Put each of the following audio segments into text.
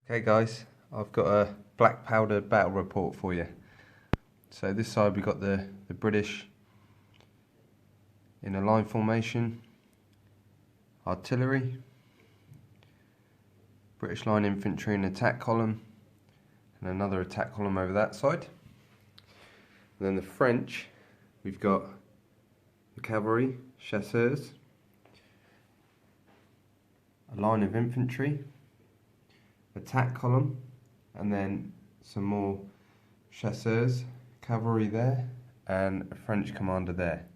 Okay guys, I've got a black powder battle report for you. So this side we got the British in a line formation, artillery, British line infantry in attack column, and another attack column over that side. And then the French, we've got the cavalry, chasseurs, a line of infantry, attack column, and then some more chasseurs, cavalry there, and a French commander there.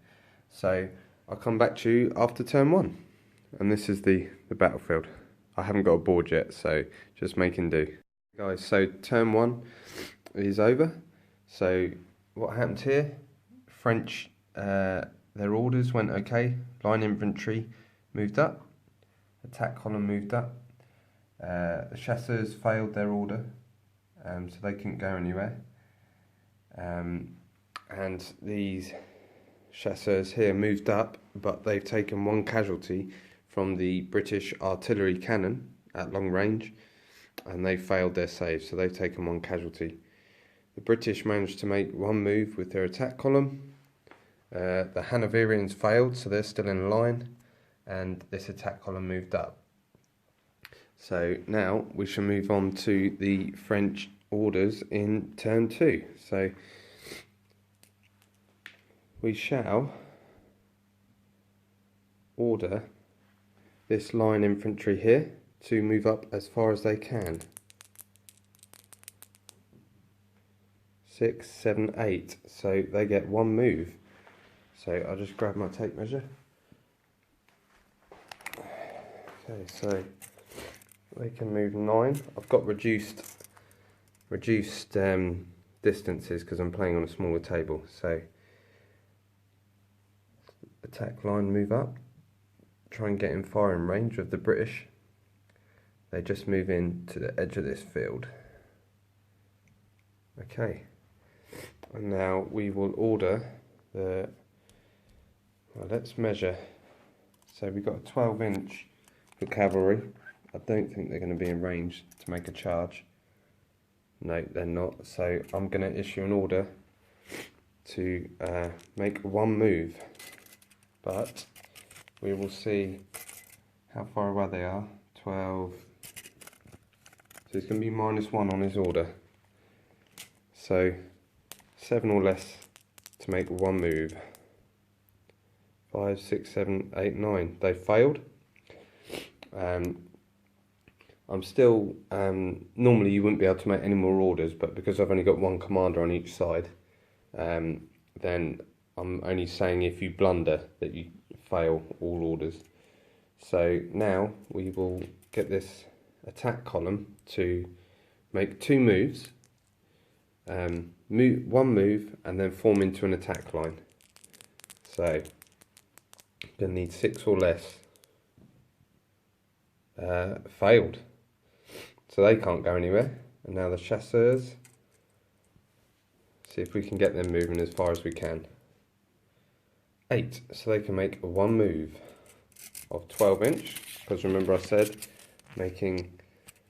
So I'll come back to you after turn one. And this is the battlefield. I haven't got a board yet, so just making do. Guys, so turn one is over. So what happened here? French, their orders went okay. Line infantry moved up. Attack column moved up. The chasseurs failed their order, so they couldn't go anywhere. And these chasseurs here moved up, but they've taken one casualty from the British artillery cannon at long range, and they failed their save, so they've taken one casualty. The British managed to make one move with their attack column. The Hanoverians failed, so they're still in line, and this attack column moved up. So now we shall move on to the French orders in turn two. So we shall order this line infantry here to move up as far as they can. 6, 7, 8. So they get one move. So I'll just grab my tape measure. Okay, so they can move 9. I've got reduced distances because I'm playing on a smaller table. So attack line move up, try and get in firing range of the British. They just move in to the edge of this field. Okay, and now we will order the, well, let's measure. So we've got a 12-inch for cavalry. I don't think they're going to be in range to make a charge. No, they're not. So I'm going to issue an order to make one move. But we will see how far away they are. 12. So it's going to be -1 on his order. So 7 or less to make one move. 5, 6, 7, 8, 9. They failed. I'm still, normally you wouldn't be able to make any more orders, but because I've only got one commander on each side, then I'm only saying if you blunder that you fail all orders. So now we will get this attack column to make 2 moves, one move and then form into an attack line. So you're going to need 6 or less. Failed. So they can't go anywhere. And now the chasseurs. See if we can get them moving as far as we can. 8. So they can make one move of 12-inch. Because remember I said making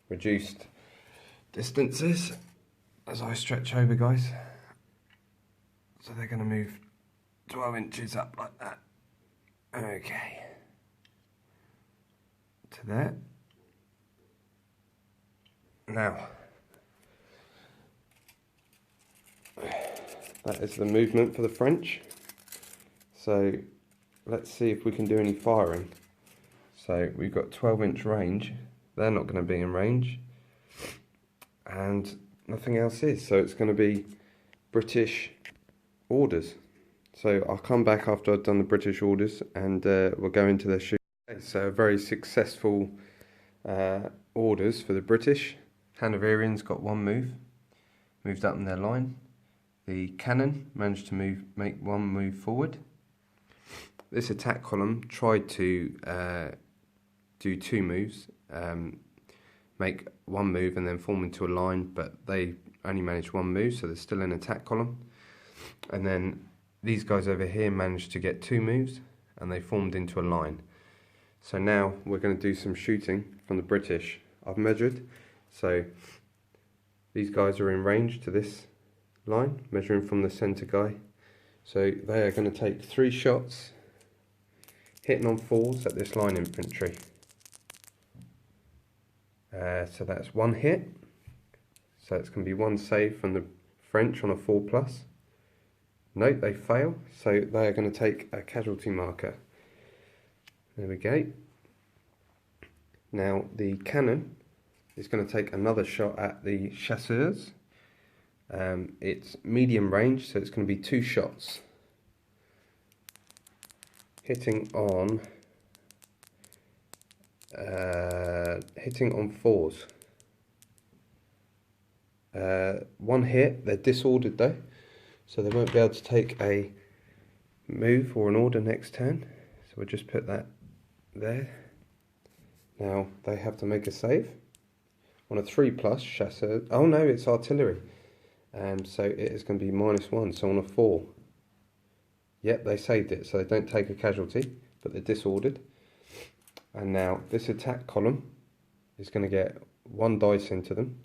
reduced distances as I stretch over, guys. So they're going to move 12 inches up like that. Okay. To there. Now, that is the movement for the French. So let's see if we can do any firing. So we've got 12-inch range. They're not going to be in range. And nothing else is. So it's going to be British orders. So I'll come back after I've done the British orders and we'll go into their shoot. So very successful orders for the British. Hanoverians got one move, moved up in their line. The cannon managed to make one move forward. This attack column tried to do 2 moves, make one move and then form into a line, but they only managed one move, so they're still in attack column. And then these guys over here managed to get 2 moves and they formed into a line. So now we're going to do some shooting from the British. I've measured So these guys are in range to this line, measuring from the centre guy. So they are going to take 3 shots, hitting on 4s at this line infantry. So that's 1 hit. So it's going to be 1 save from the French on a 4+. No, they fail. So they are going to take a casualty marker. There we go. Now the cannon is going to take another shot at the chasseurs. It's medium range, so it's going to be 2 shots. Hitting on 4s. 1 hit. They're disordered though, so they won't be able to take a move or an order next turn. So we'll just put that there. Now they have to make a save on a 3+ chasseur. Oh no, it's artillery. So it is going to be -1. So on a 4. Yep, they saved it, so they don't take a casualty, but they're disordered. And now this attack column is going to get 1 dice into them.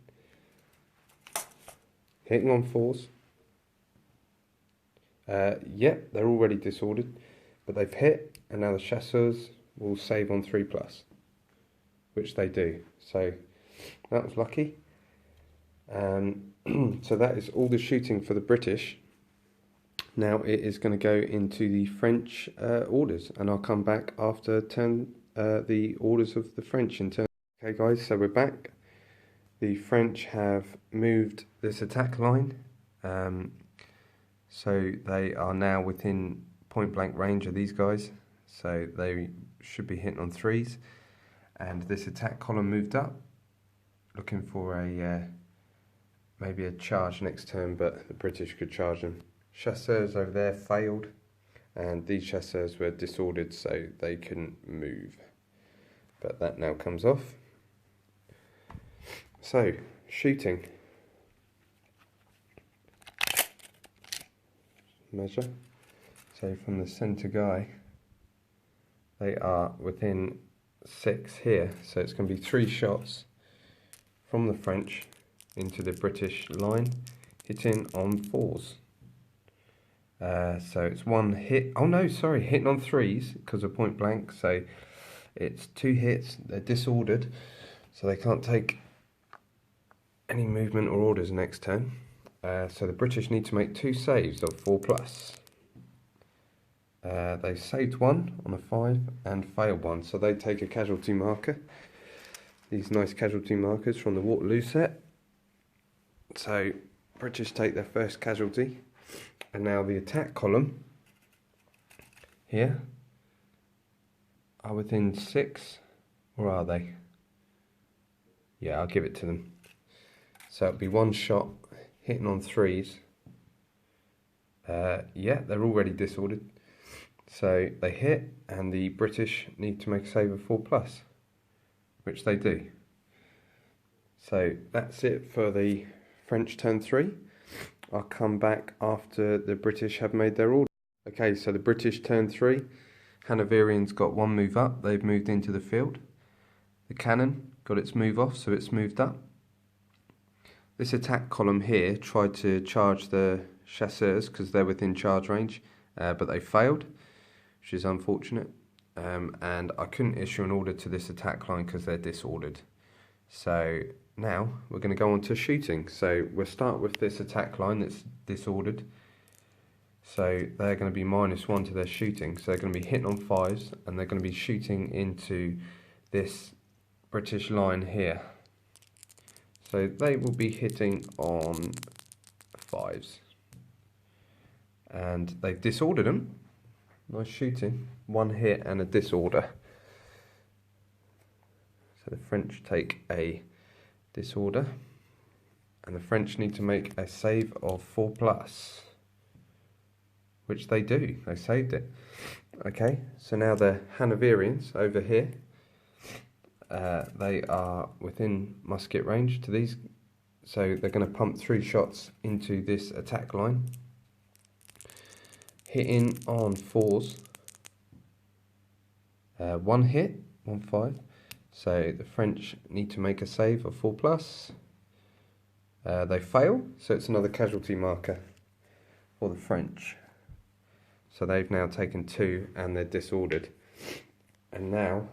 Hitting on 4s. Yep, they're already disordered, but they've hit, and now the chasseurs will save on 3+, which they do. So that was lucky. So that is all the shooting for the British. Now it is going to go into the French orders, and I'll come back after the orders of the French in turn. Okay guys, so we're back. The French have moved this attack line, so they are now within point blank range of these guys, so they should be hitting on 3s, and this attack column moved up, looking for a maybe a charge next turn, but the British could charge them. Chasseurs over there failed, and these chasseurs were disordered, so they couldn't move. But that now comes off. So, shooting. Measure. So from the centre guy, they are within 6 here, so it's going to be 3 shots from the French into the British line, hitting on 4s. So it's 1 hit. Oh no, sorry, hitting on 3s because of point blank. So it's 2 hits. They're disordered, so they can't take any movement or orders next turn. So the British need to make 2 saves of 4+. They saved 1 on a 5 and failed 1, so they take a casualty marker. These nice casualty markers from the Waterloo set. So British take their first casualty, and now the attack column here are within 6, or are they? Yeah, I'll give it to them. So it'll be 1 shot hitting on 3s. Yeah, they're already disordered, so they hit, and the British need to make a save of 4+, which they do. So that's it for the French turn 3. I'll come back after the British have made their order. Okay, so the British turn 3. Hanoverians got 1 move up. They've moved into the field. The cannon got its move off, so it's moved up. This attack column here tried to charge the chasseurs because they're within charge range, but they failed, which is unfortunate. And I couldn't issue an order to this attack line because they're disordered. So now we're going to go on to shooting. So we'll start with this attack line that's disordered. So they're going to be -1 to their shooting. So they're going to be hitting on 5s, and they're going to be shooting into this British line here. So they will be hitting on 5s. And they've disordered them. Nice shooting. 1 hit and a disorder. So the French take a disorder, and the French need to make a save of 4+, which they do. They saved it. Okay, so now the Hanoverians over here, they are within musket range to these, so they're going to pump 3 shots into this attack line, hitting on 4s. 1 hit, 1 5. So the French need to make a save of 4+. They fail, so it's another casualty marker for the French. So they've now taken 2 and they're disordered. And now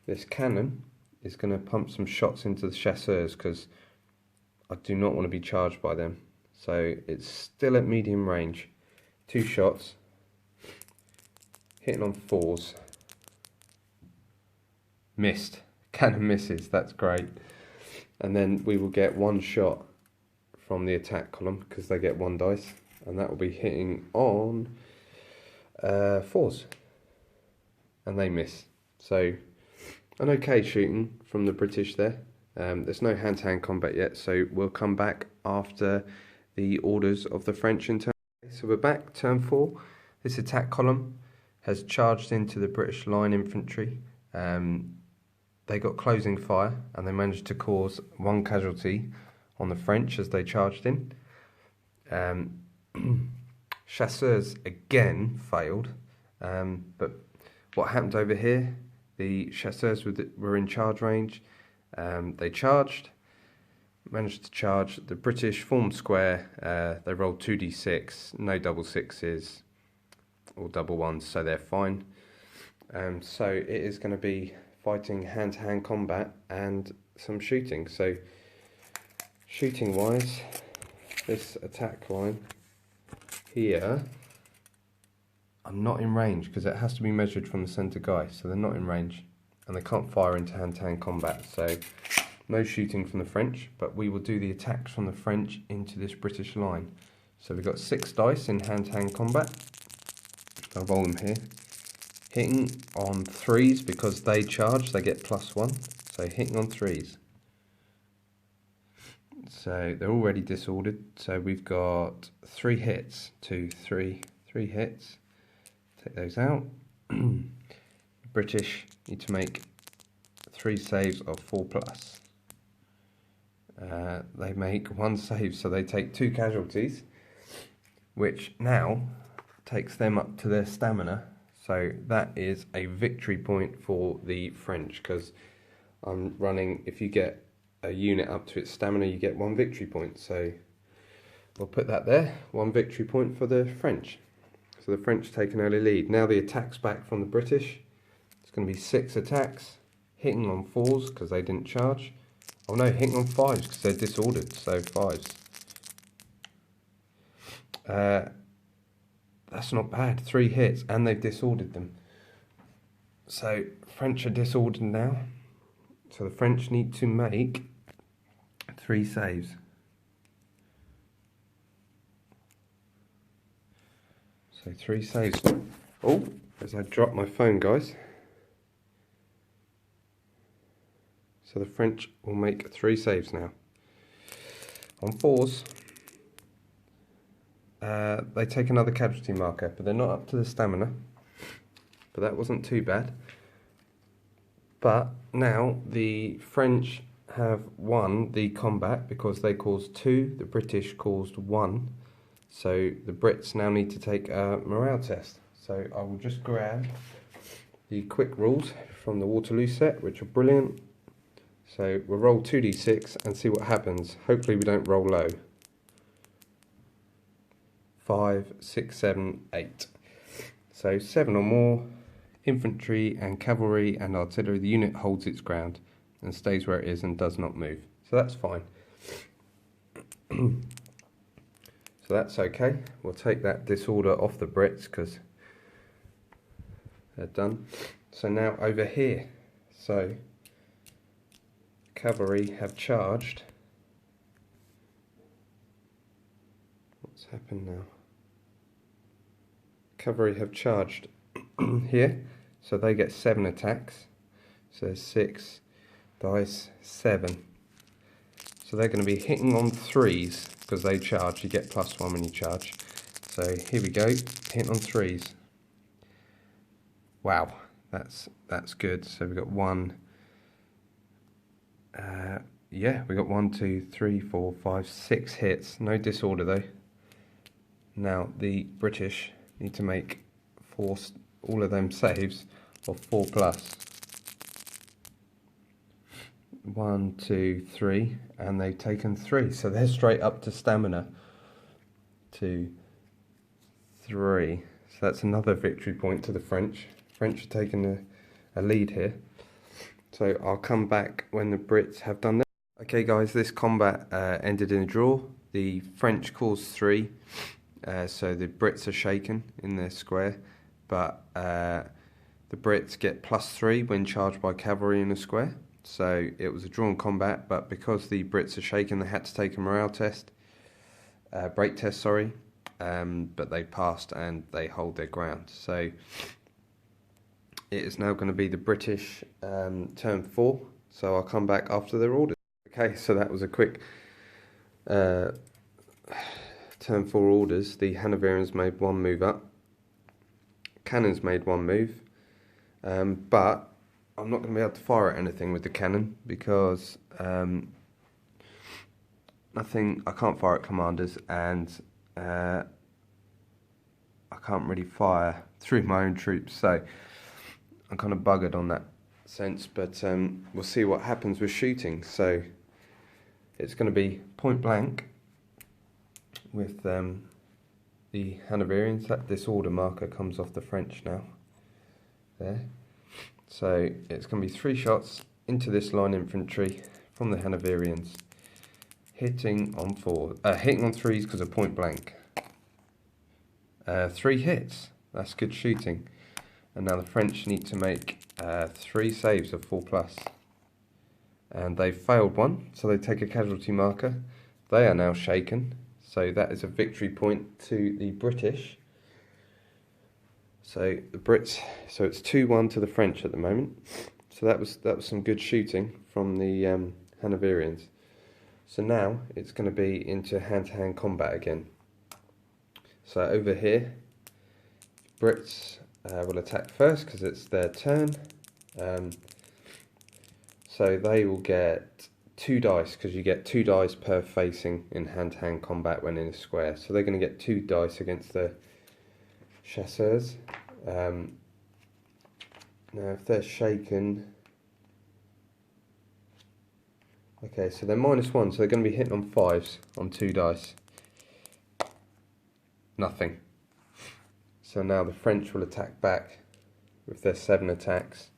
this cannon is going to pump some shots into the chasseurs because I do not want to be charged by them. So it's still at medium range. 2 shots, hitting on 4s. Missed. Cannon misses, that's great. And then we will get 1 shot from the attack column because they get 1 dice, and that will be hitting on 4s. And they miss. So an okay shooting from the British there. There's no hand-to-hand combat yet, so we'll come back after the orders of the French in turn. So we're back, turn 4. This attack column has charged into the British line infantry. They got closing fire and they managed to cause 1 casualty on the French as they charged in. Chasseurs again failed, but what happened over here, the chasseurs were in charge range. They charged, managed to charge. The British formed square. They rolled 2d6, no double 6s or double 1s, so they're fine. So it is going to be fighting hand-to-hand combat and some shooting. So shooting wise, this attack line here, I'm not in range because it has to be measured from the centre guy, so they're not in range and they can't fire into hand-to-hand combat, so no shooting from the French, but we will do the attacks from the French into this British line. So we've got 6 dice in hand-to-hand combat. I'll roll them here. Hitting on 3s because they charge, they get +1. So hitting on 3s. So they're already disordered. So we've got 3 hits, 2, 3 hits. Take those out. British need to make 3 saves of 4+. They make 1 save, so they take 2 casualties, which now takes them up to their stamina. So that is a victory point for the French, because I'm running, if you get a unit up to its stamina, you get 1 victory point. So we'll put that there, 1 victory point for the French. So the French take an early lead. Now the attacks back from the British. It's going to be 6 attacks, hitting on 4s because they didn't charge. Oh no, hitting on 5s because they're disordered, so 5s. That's not bad, 3 hits and they've disordered them. So French are disordered now. So the French need to make 3 saves. So 3 saves. Oh, as I drop my phone, guys. So the French will make 3 saves now. On 4s, they take another casualty marker, but they're not up to the stamina. But that wasn't too bad. But now the French have won the combat because they caused 2, the British caused 1. So the Brits now need to take a morale test. So I will just grab the quick rules from the Waterloo set, which are brilliant. So we'll roll 2d6 and see what happens. Hopefully we don't roll low. 5, 6, 7, 8. So 7 or more, infantry and cavalry and artillery, the unit holds its ground and stays where it is and does not move. So that's fine. So that's okay. We'll take that disorder off the Brits because they're done. So now over here. So cavalry have charged. What's happened now? Cavalry have charged here, so they get 7 attacks. So 6 dice, 7. So they're going to be hitting on 3s because they charge. You get +1 when you charge. So here we go, hitting on 3s. Wow, that's good. So we've got 1. Yeah, we got 1, 2, 3, 4, 5, 6 hits. No disorder though. Now the British need to make all of them saves of 4+. 1, 2, 3, and they've taken 3. So they're straight up to stamina. 2, 3. So that's another victory point to the French. French are taking a lead here. So I'll come back when the Brits have done that. Okay guys, this combat ended in a draw. The French caused 3, so the Brits are shaken in their square, but the Brits get +3 when charged by cavalry in a square. So it was a drawn combat, but because the Brits are shaken, they had to take a morale test, break test, sorry, but they passed and they hold their ground. So it is now going to be the British turn 4, so I'll come back after their orders. Okay, so that was a quick turn 4 orders. The Hanoverians made 1 move up, cannons made 1 move, but I'm not going to be able to fire at anything with the cannon because I can't fire at commanders, and I can't really fire through my own troops, so I'm kind of buggered on that sense, but we'll see what happens with shooting. So it's going to be point blank with the Hanoverians. That disorder marker comes off the French now. There. So it's going to be 3 shots into this line infantry from the Hanoverians, hitting on 3s because of point blank. 3 hits. That's good shooting. And now the French need to make 3 saves of 4+. And they've failed 1, so they take a casualty marker. They are now shaken, so that is a victory point to the British. So the Brits, so it's 2-1 to the French at the moment. So that was some good shooting from the Hanoverians. So now it's going to be into hand-to-hand combat again. So over here, Brits will attack first because it's their turn. So they will get 2 dice because you get 2 dice per facing in hand-to-hand combat when in a square. So they're going to get 2 dice against the chasseurs. Now if they're shaken, okay, so they're -1, so they're going to be hitting on 5s on 2 dice. Nothing. So now the French will attack back with their 7 attacks.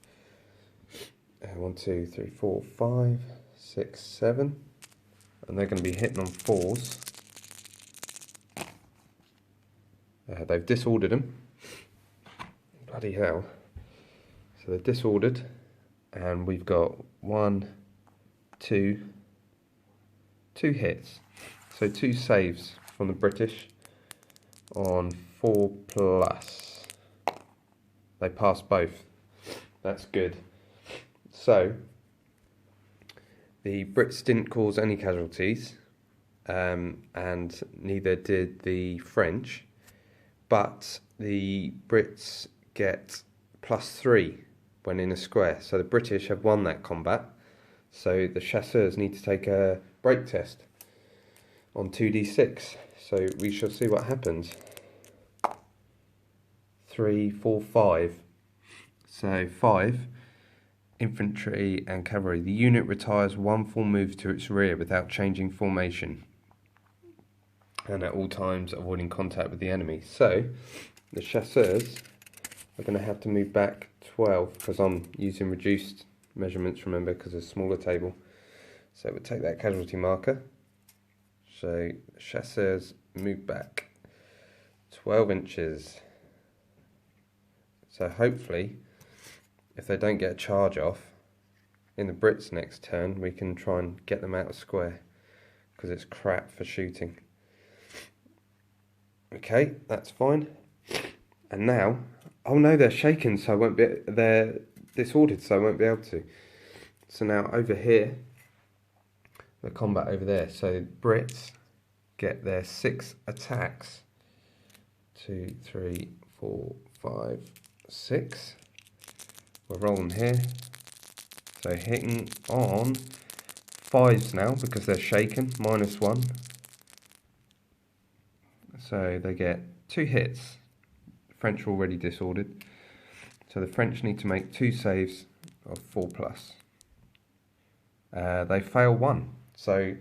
1, 2, 3, 4, 5, 6, 7, and they're going to be hitting on 4s. They've disordered them. Bloody hell. So they're disordered, and we've got 1, 2 hits. So 2 saves from the British on 4+. They passed both. That's good. So the Brits didn't cause any casualties, and neither did the French, but the Brits get +3 when in a square. So the British have won that combat, so the chasseurs need to take a break test on 2d6. So we shall see what happens. 3, 4, 5. So 5. Infantry and cavalry. The unit retires 1 full move to its rear without changing formation, and at all times avoiding contact with the enemy. So the chasseurs are going to have to move back 12 because I'm using reduced measurements, remember, because it's a smaller table. So we'll take that casualty marker. So the chasseurs move back 12 inches. So hopefully, if they don't get a charge off in the Brits' next turn, we can try and get them out of square because it's crap for shooting. Okay, that's fine. And now, oh no, they're shaken, so I won't be. They're disordered, so I won't be able to. So now over here, the combat over there. So Brits get their 6 attacks. 2, 3, 4, 5, 6. We're rolling here. So hitting on 5s now because they're shaken, -1. So they get 2 hits. French are already disordered. So the French need to make 2 saves of 4+. They fail 1. So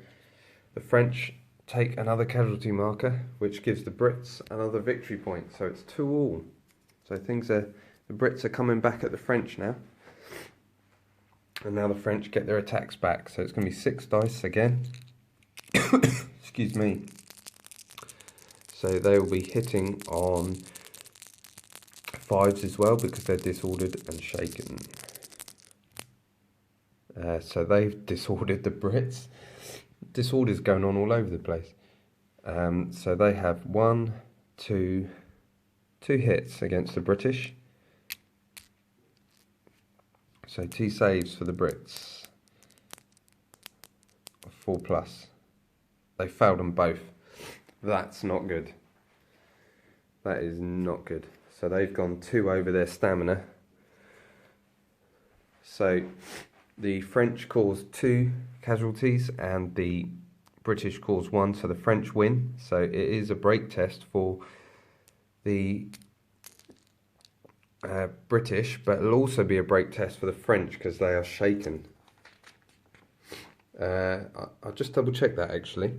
the French take another casualty marker, which gives the Brits another victory point. So it's 2-2. So the Brits are coming back at the French now. And now the French get their attacks back. So it's going to be 6 dice again. Excuse me. So they will be hitting on 5s as well because they're disordered and shaken. So they've disordered the Brits. Disorders going on all over the place. So they have 2 hits against the British. So 2 saves for the Brits. 4+. They failed them both. That's not good. That is not good. So they've gone 2 over their stamina. So the French cause 2 casualties and the British cause 1. So the French win. So it is a break test for the British, but it'll also be a break test for the French because they are shaken. I'll just double check that actually.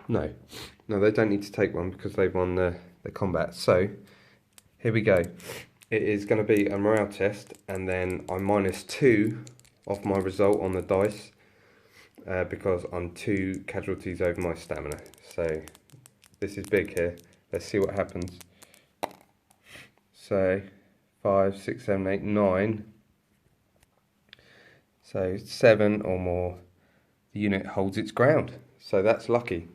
No, they don't need to take one because they've won the combat. So here we go. It is going to be a morale test, and then I'm -2 off my result on the dice because I'm 2 casualties over my stamina. So this is big here. Let's see what happens. So 5, 6, 7, 8, 9. So 7 or more, the unit holds its ground. So that's lucky.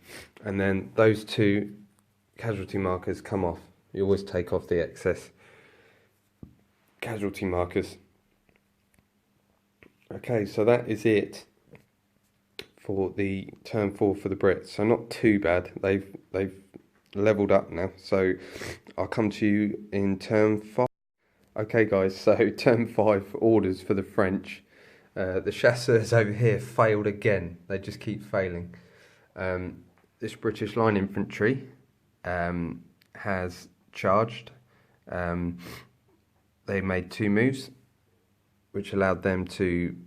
And then those 2 casualty markers come off. You always take off the excess casualty markers. Okay, so that is it for the turn 4 for the Brits. So not too bad. They've leveled up now. So I'll come to you in turn 5. Okay guys, so turn 5 orders for the French. The chasseurs over here failed again. They just keep failing. This British line infantry has charged. They made 2 moves, which allowed them to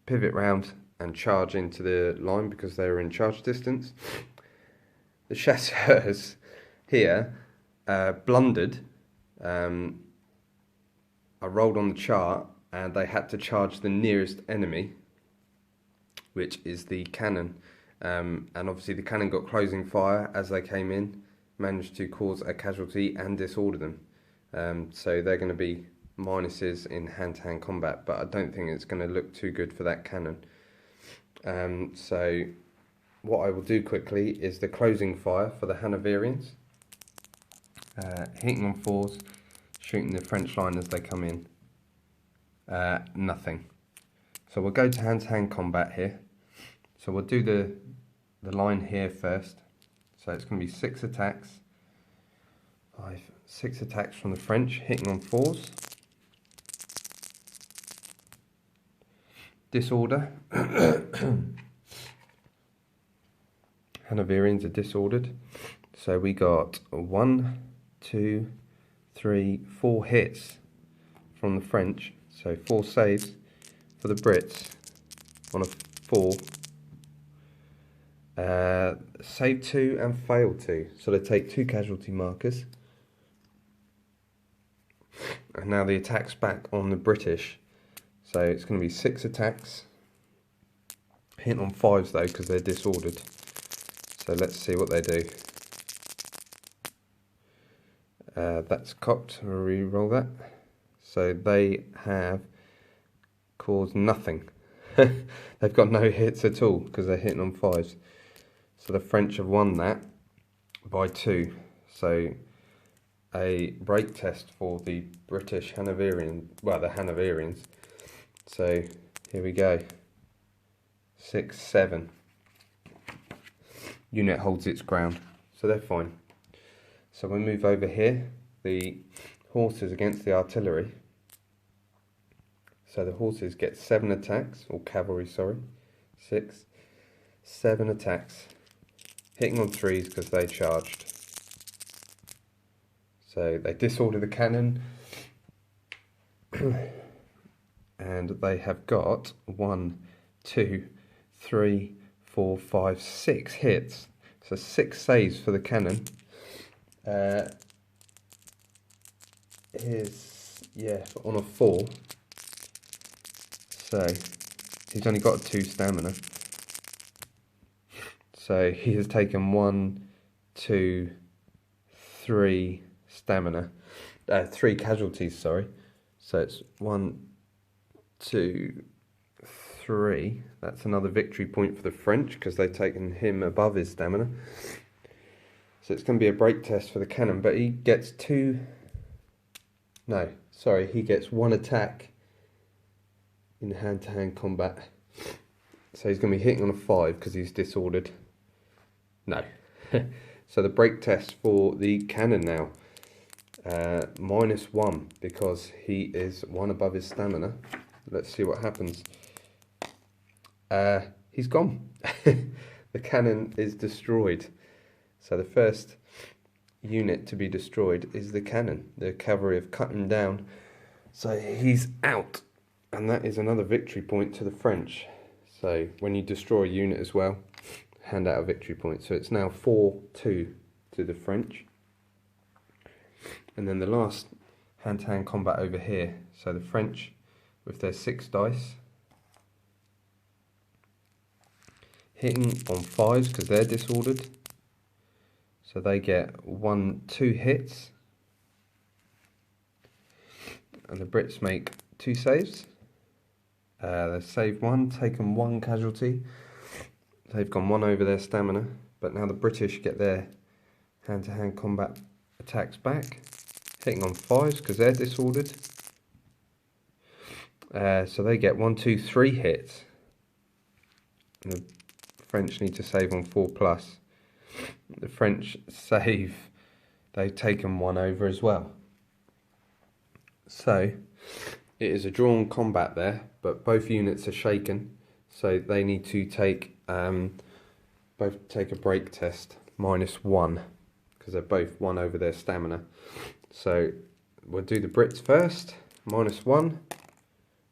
pivot round and charge into the line because they were in charge distance. The chasseurs here blundered. I rolled on the chart and they had to charge the nearest enemy, which is the cannon. And obviously the cannon got closing fire as they came in, managed to cause a casualty and disorder them. So they're going to be minuses in hand-to-hand combat, but I don't think it's going to look too good for that cannon. So what I will do quickly is the closing fire for the Hanoverians. Hitting on 4s, shooting the French line as they come in. Nothing. So we'll go to hand-to-hand combat here. So we'll do the line here first. So it's going to be 6 attacks. 6 attacks from the French, hitting on 4s. Disorder. Hanoverians are disordered. So we got 1, 2, 3, 4 hits from the French. So 4 saves for the Brits on a 4. Save 2 and fail 2. So they take 2 casualty markers. And now the attack's back on the British. So it's going to be 6 attacks. Hit on 5s though because they're disordered. So let's see what they do. That's cocked. We'll re-roll that. So they have caused nothing. They've got no hits at all because they're hitting on 5s. So the French have won that by 2. So a break test for the British Hanoverian, well, the Hanoverians. So here we go. 6, 7. Unit holds its ground, so they're fine. So we move over here. The horses against the artillery. So the horses get 7 attacks, or cavalry, sorry. 6, 7 attacks. hitting on 3s because they charged. So they disorder the cannon, and they have got 1, 2, 3, 4, 5, 6 hits. So 6 saves for the cannon. On a 4. So he's only got 2 stamina. So he has taken 1, 2, 3 stamina. 3 casualties, sorry. So it's 1, 2, 3. That's another victory point for the French because they've taken him above his stamina. So it's going to be a break test for the cannon, but he gets he gets 1 attack in hand-to-hand combat. So he's going to be hitting on a 5 because he's disordered. No. So the break test for the cannon now. -1 because he is 1 above his stamina. Let's see what happens. He's gone. The cannon is destroyed. So the first unit to be destroyed is the cannon. The cavalry have cut him down. So he's out. And that is another victory point to the French. So when you destroy a unit as well, hand out a victory point. So it's now 4-2 to the French. And then the last hand-to-hand combat over here. So the French with their 6 dice, hitting on 5s because they're disordered. So they get 1, 2 hits. And the Brits make 2 saves. They've saved 1, taken 1 casualty. They've gone 1 over their stamina. But now the British get their hand-to-hand combat attacks back, hitting on 5s because they're disordered. So they get 1, 2, 3 hits. And the French need to save on 4+. The French save, they've taken 1 over as well. So it is a drawn combat there, but both units are shaken. So they need to take both take a break test, -1, because they're both 1 over their stamina. So we'll do the Brits first. -1,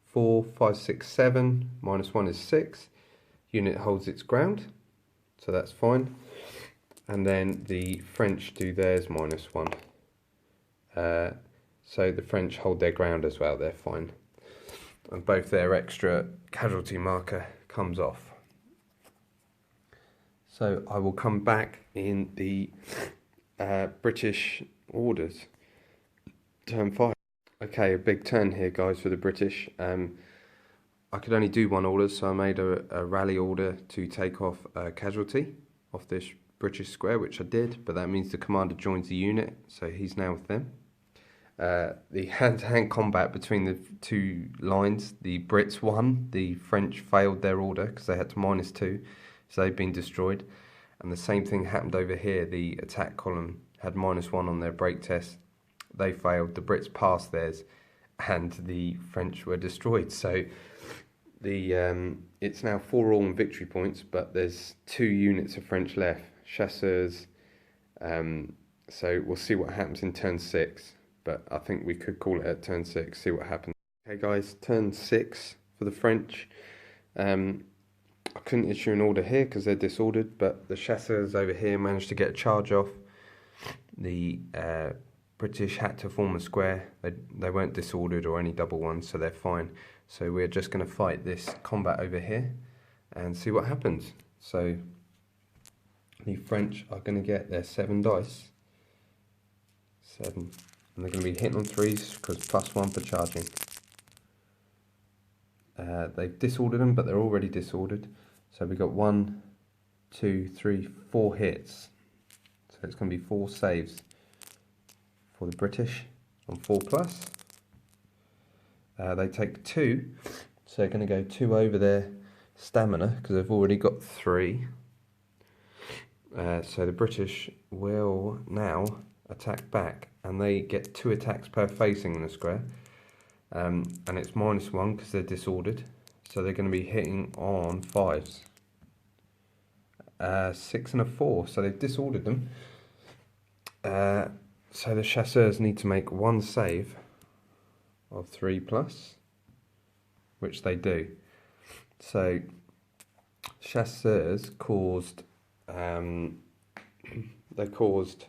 4, 5, 6, 7. -1 is 6. Unit holds its ground, so that's fine. And then the French do theirs -1. So the French hold their ground as well, they're fine. And both their extra casualty marker comes off. So I will come back in the British orders. Turn 5. Okay, a big turn here, guys, for the British. I could only do 1 order, so I made a rally order to take off a casualty off this British square, which I did, but that means the commander joins the unit, so he's now with them. The hand-to-hand combat between the 2 lines, the Brits won, the French failed their order because they had to -2, so they've been destroyed. And the same thing happened over here. The attack column had -1 on their break test. They failed, the Brits passed theirs, and the French were destroyed. So it's now 4-all in victory points, but there's 2 units of French left, chasseurs. So we'll see what happens in turn 6. But I think we could call it at turn 6, see what happens. Okay guys, turn 6 for the French. I couldn't issue an order here because they're disordered, but the chasseurs over here managed to get a charge off. The British had to form a square. They weren't disordered or any double ones, so they're fine. So we're just going to fight this combat over here and see what happens. So the French are going to get their 7 dice. 7. And they're going to be hitting on 3s because +1 for charging. They've disordered them, but they're already disordered. So we've got 1, 2, 3, 4 hits. So it's going to be 4 saves for the British on 4+. They take 2, so they're going to go 2 over their stamina because they've already got 3. So the British will now attack back, and they get 2 attacks per facing in a square, and it's -1 because they're disordered, so they're going to be hitting on 5s. 6 and a 4, so they've disordered them. So the chasseurs need to make one save of 3+, which they do. So chasseurs caused they caused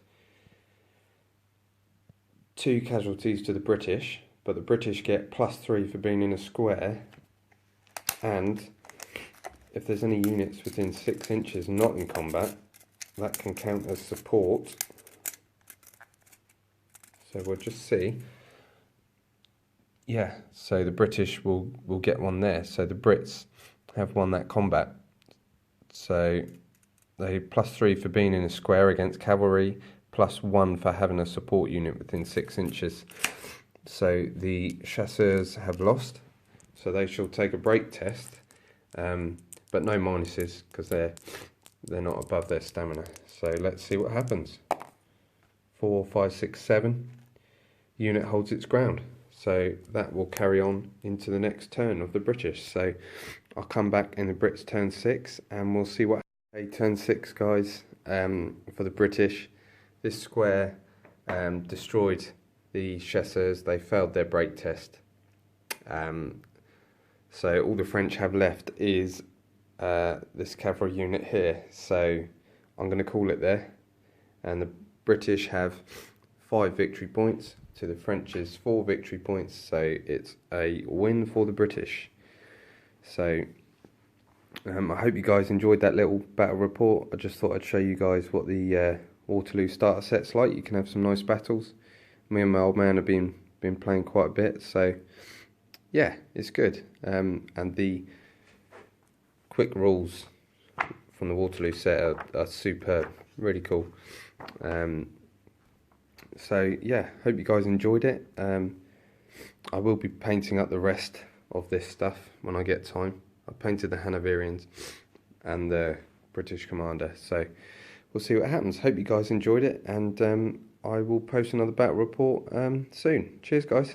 2 casualties to the British, but the British get +3 for being in a square, and if there's any units within 6 inches not in combat, that can count as support. So we'll just see. Yeah, so the British will get one there. So the Brits have won that combat. So they +3 for being in a square against cavalry, +1 for having a support unit within 6 inches. So the chasseurs have lost. So they shall take a break test, but no minuses because they're not above their stamina. So let's see what happens. 4, 5, 6, 7. Unit holds its ground. So that will carry on into the next turn of the British. So I'll come back in the Brits turn 6 and we'll see what happens. Okay, turn 6 guys, for the British. This square destroyed the chasseurs. They failed their break test. So all the French have left is this cavalry unit here. So I'm going to call it there. And the British have 5 victory points to the French's 4 victory points. So it's a win for the British. So I hope you guys enjoyed that little battle report. I just thought I'd show you guys what the Waterloo starter set's like. You can have some nice battles. Me and my old man have been playing quite a bit, so yeah, it's good. And the quick rules from the Waterloo set are superb, really cool. So yeah, hope you guys enjoyed it. I will be painting up the rest of this stuff when I get time. I painted the Hanoverians and the British commander, so we'll see what happens. Hope you guys enjoyed it, and I will post another battle report soon. Cheers guys.